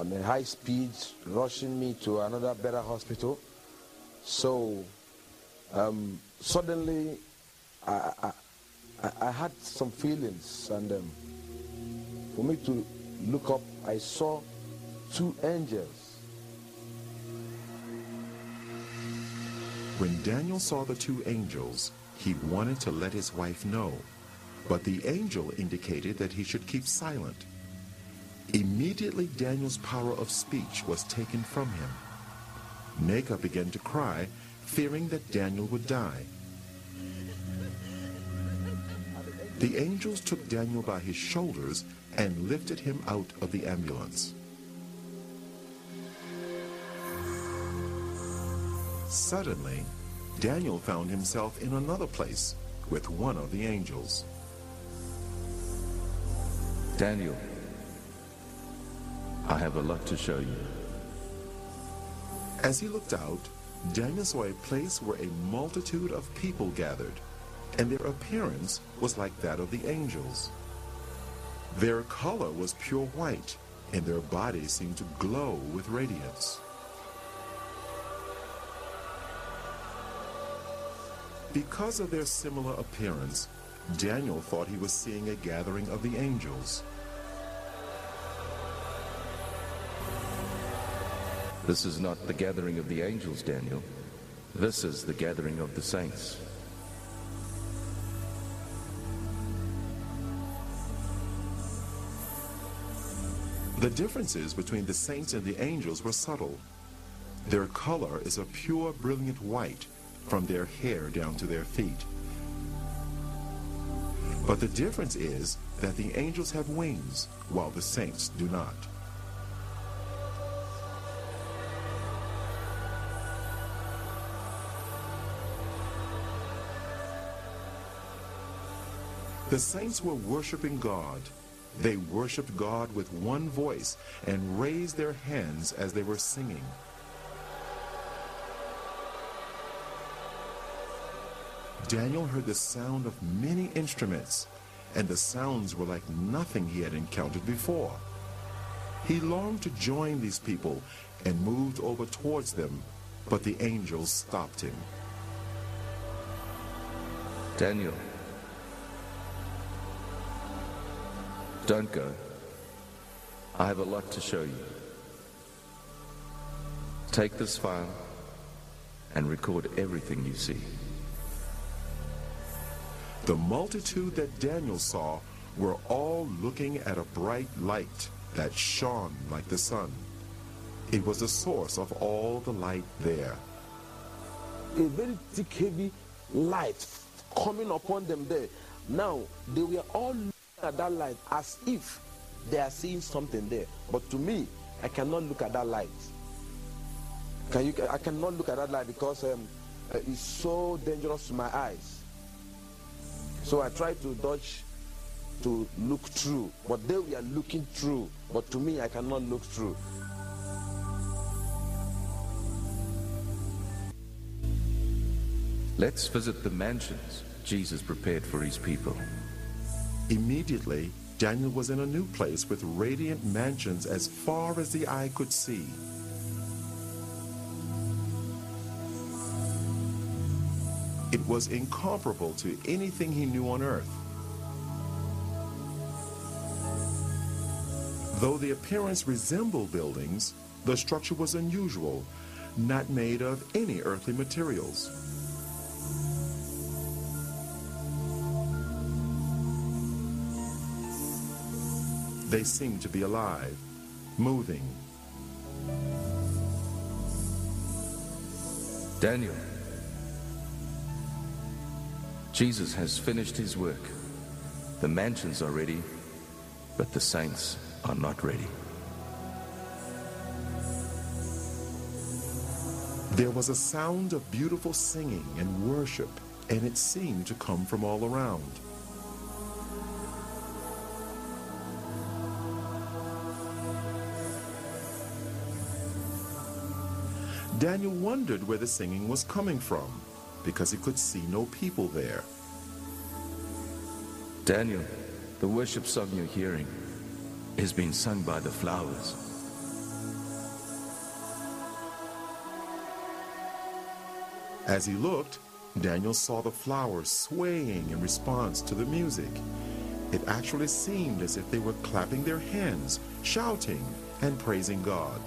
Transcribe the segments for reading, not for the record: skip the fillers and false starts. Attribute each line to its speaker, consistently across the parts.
Speaker 1: on a high speed, rushing me to another better hospital. So suddenly I had some feelings, and for me to look up, I saw two angels.
Speaker 2: When Daniel saw the two angels, he wanted to let his wife know, but the angel indicated that he should keep silent. Immediately, Daniel's power of speech was taken from him. Neka began to cry, fearing that Daniel would die. The angels took Daniel by his shoulders and lifted him out of the ambulance. Suddenly, Daniel found himself in another place with one of the angels.
Speaker 3: Daniel, I have a lot to show you.
Speaker 2: As he looked out, Daniel saw a place where a multitude of people gathered, and their appearance was like that of the angels. Their color was pure white, and their bodies seemed to glow with radiance. Because of their similar appearance, Daniel thought he was seeing a gathering of the angels.
Speaker 3: This is not the gathering of the angels, Daniel. This is the gathering of the saints.
Speaker 2: The differences between the saints and the angels were subtle. Their color is a pure, brilliant white from their hair down to their feet. But the difference is that the angels have wings, while the saints do not. The saints were worshiping God. They worshiped God with one voice and raised their hands as they were singing. Daniel heard the sound of many instruments, and the sounds were like nothing he had encountered before. He longed to join these people and moved over towards them, but the angels stopped him.
Speaker 3: Daniel, don't go. I have a lot to show you. Take this file and record everything you see.
Speaker 2: The multitude that Daniel saw were all looking at a bright light that shone like the sun. It was the source of all the light there.
Speaker 1: A very thick, heavy light coming upon them there. Now, they were all looking at that light as if they are seeing something there. But to me, I cannot look at that light. I cannot look at that light because it's so dangerous to my eyes. So I try to dodge to look through, but they were looking through, but to me I cannot look through.
Speaker 3: Let's visit the mansions Jesus prepared for his people.
Speaker 2: Immediately, Daniel was in a new place with radiant mansions as far as the eye could see. It was incomparable to anything he knew on earth. Though the appearance resembled buildings, the structure was unusual, not made of any earthly materials. They seemed to be alive, moving.
Speaker 3: Daniel, Jesus has finished his work. The mansions are ready, but the saints are not ready.
Speaker 2: There was a sound of beautiful singing and worship, and it seemed to come from all around. Daniel wondered where the singing was coming from, because he could see no people there.
Speaker 3: Daniel, the worship song you're hearing is being sung by the flowers.
Speaker 2: As he looked, Daniel saw the flowers swaying in response to the music. It actually seemed as if they were clapping their hands, shouting, and praising God.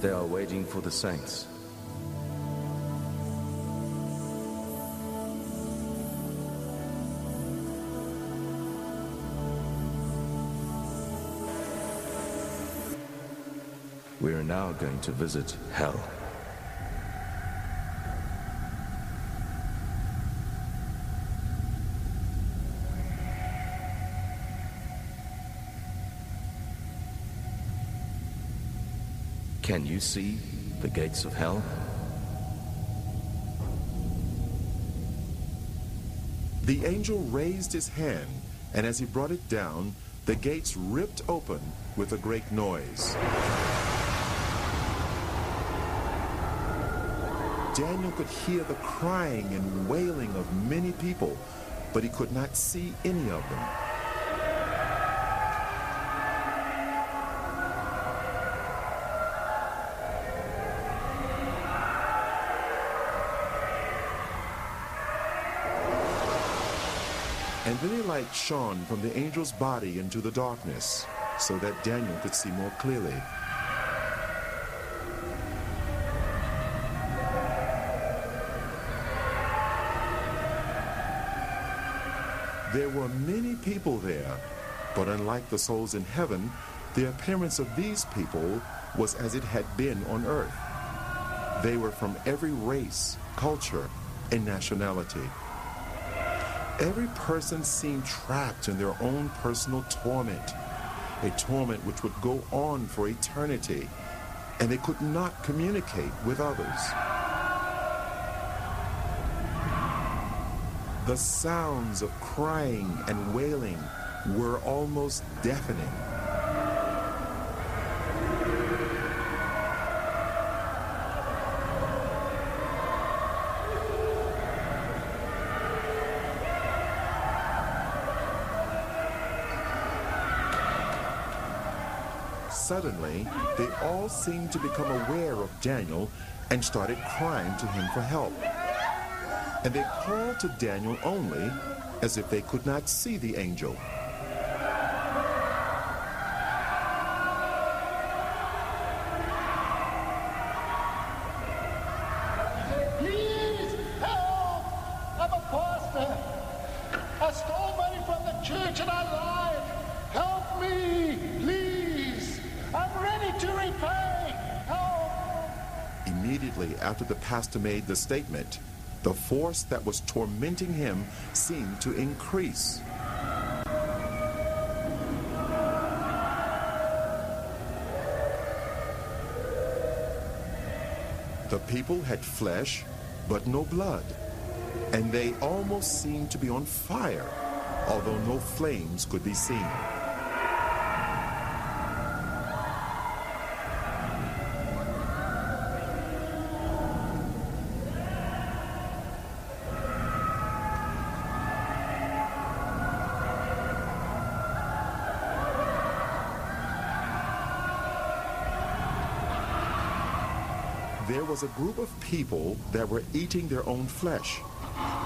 Speaker 3: They are waiting for the saints. We are now going to visit hell. Can you see the gates of hell?
Speaker 2: The angel raised his hand, and as he brought it down, the gates ripped open with a great noise. Daniel could hear the crying and wailing of many people, but he could not see any of them. And then a light shone from the angel's body into the darkness, so that Daniel could see more clearly. There were many people there, but unlike the souls in heaven, the appearance of these people was as it had been on earth. They were from every race, culture, and nationality. Every person seemed trapped in their own personal torment, a torment which would go on for eternity, and they could not communicate with others. The sounds of crying and wailing were almost deafening. Suddenly, they all seemed to become aware of Daniel and started crying to him for help. And they called to Daniel only as if they could not see the angel.
Speaker 4: Please help! I'm a pastor. I stole money from the church and I lied. Help me, please. I'm ready to repay. Help!
Speaker 2: Immediately after the pastor made the statement, the force that was tormenting him seemed to increase. The people had flesh, but no blood, and they almost seemed to be on fire, although no flames could be seen. There was a group of people that were eating their own flesh.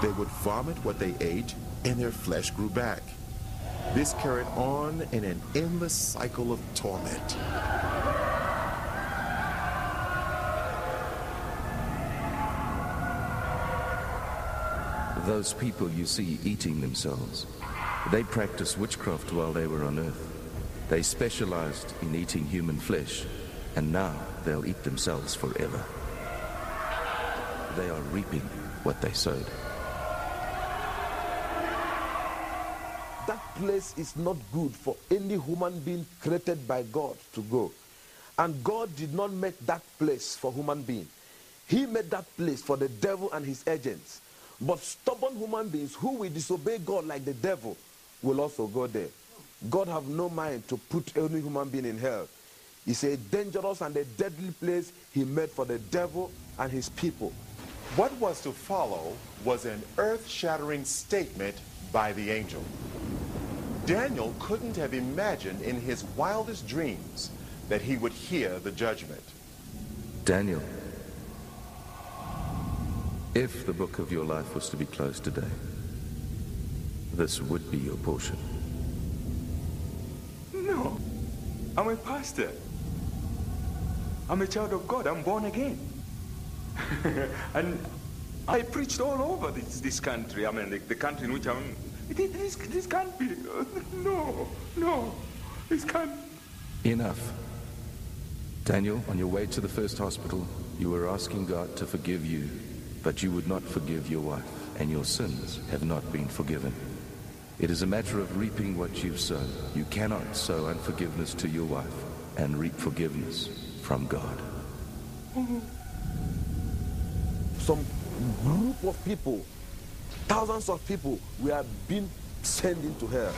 Speaker 2: They would vomit what they ate, and their flesh grew back. This carried on in an endless cycle of torment.
Speaker 3: Those people you see eating themselves, they practiced witchcraft while they were on earth. They specialized in eating human flesh, and now they'll eat themselves forever. They are reaping what they sowed.
Speaker 1: That place is not good for any human being created by God to go. And God did not make that place for human being. He made that place for the devil and his agents. But stubborn human beings who will disobey God like the devil will also go there. God have no mind to put any human being in hell. It's a dangerous and a deadly place he made for the devil and his people.
Speaker 2: What was to follow was an earth-shattering statement by the angel. Daniel couldn't have imagined in his wildest dreams that he would hear the judgment.
Speaker 3: Daniel, if the book of your life was to be closed today, this would be your portion.
Speaker 5: No, I'm a pastor. I'm a child of God. I'm born again. And I preached all over this country. I mean, the country in which I'm... This can't be... No, this can't...
Speaker 3: Enough. Daniel, on your way to the first hospital, you were asking God to forgive you, but you would not forgive your wife, and your sins have not been forgiven. It is a matter of reaping what you've sown. You cannot sow unforgiveness to your wife and reap forgiveness from God.
Speaker 1: Some group of people, thousands of people, we are being sent into hell.